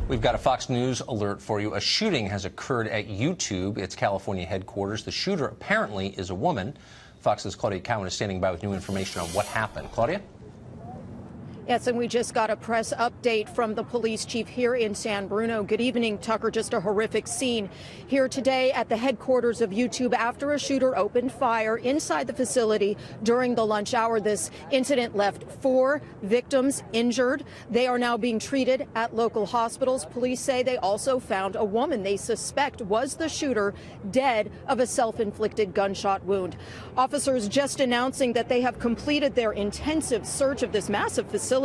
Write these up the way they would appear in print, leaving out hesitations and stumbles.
We've got a Fox News alert for you. A shooting has occurred at YouTube, its California headquarters. The shooter apparently is a woman. Fox's Claudia Cowan is standing by with new information on what happened. Claudia? Yes, and we just got a press update from the police chief here in San Bruno. Good evening, Tucker. Just a horrific scene here today at the headquarters of YouTube after a shooter opened fire inside the facility during the lunch hour. This incident left 4 victims injured. They are now being treated at local hospitals. Police say they also found a woman they suspect was the shooter dead of a self-inflicted gunshot wound. Officers just announcing that they have completed their intensive search of this massive facility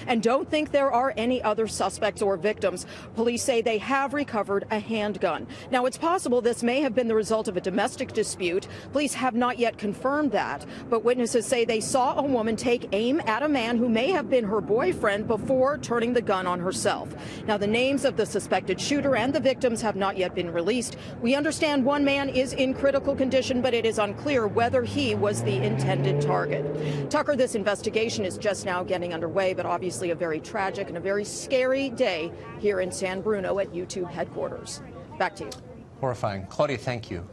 and don't think there are any other suspects or victims. Police say they have recovered a handgun. Now, it's possible this may have been the result of a domestic dispute. Police have not yet confirmed that, but witnesses say they saw a woman take aim at a man who may have been her boyfriend before turning the gun on herself. Now, the names of the suspected shooter and the victims have not yet been released. We understand one man is in critical condition, but it is unclear whether he was the intended target. Tucker, this investigation is just now getting underway, but obviously a very tragic and a very scary day here in San Bruno at YouTube headquarters. Back to you. Horrifying. Claudia, thank you.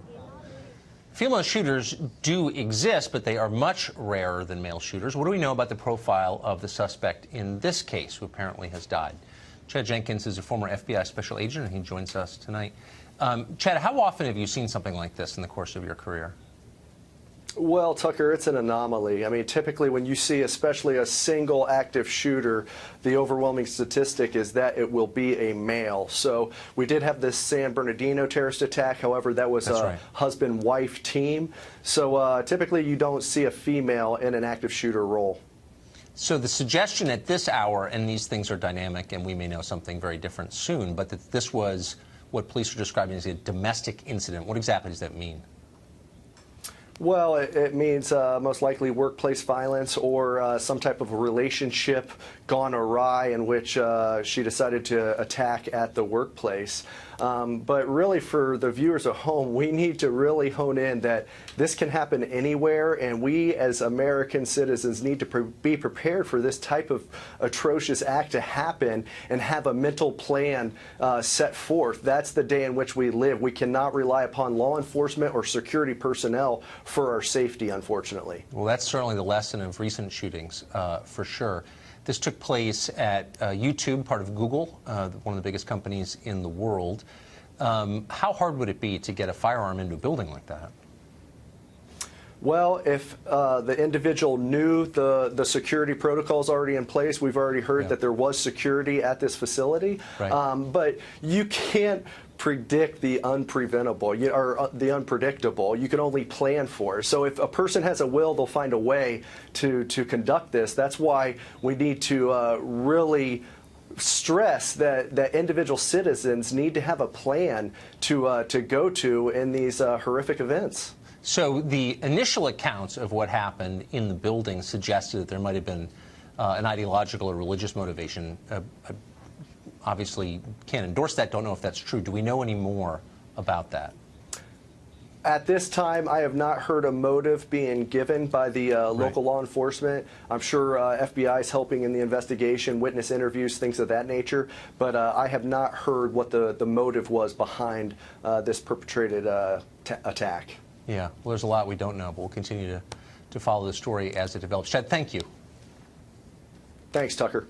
Female shooters do exist, but they are much rarer than male shooters. What do we know about the profile of the suspect in this case, who apparently has died? Chad Jenkins is a former FBI special agent, and he joins us tonight. Chad, how often have you seen something like this in the course of your career? Well, Tucker, it's an anomaly. I mean, typically when you see especially a single active shooter, the overwhelming statistic is that it will be a male. So we did have this San Bernardino terrorist attack. However, that was a husband-wife team. So typically you don't see a female in an active shooter role. So the suggestion at this hour, and these things are dynamic, and we may know something very different soon, but that this was what police are describing as a domestic incident. What exactly does that mean? Well, it means most likely workplace violence or some type of a relationship gone awry in which she decided to attack at the workplace. But really, for the viewers at home, we need to really hone in that this can happen anywhere, and we as American citizens need to be prepared for this type of atrocious act to happen and have a mental plan set forth. That's the day in which we live. We cannot rely upon law enforcement or security personnel for our safety, unfortunately. Well, that's certainly the lesson of recent shootings, for sure. This took place at YouTube, part of Google, one of the biggest companies in the world. How hard would it be to get a firearm into a building like that? Well, if the individual knew the security protocols already in place, we've already heard that there was security at this facility. Right. But you can't predict the unpreventable or the unpredictable. You can only plan for it. So if a person has a will, they'll find a way to conduct this. That's why we need to really stress that individual citizens need to have a plan to go to in these horrific events. So the initial accounts of what happened in the building suggested that there might have been an ideological or religious motivation. Obviously can't endorse that, don't know if that's true. Do we know any more about that? At this time, I have not heard a motive being given by the local law enforcement. I'm sure FBI is helping in the investigation, witness interviews, things of that nature, but I have not heard what the motive was behind this perpetrated attack. Yeah, well, there's a lot we don't know, but we'll continue to follow the story as it develops. Chad, thank you. Thanks, Tucker.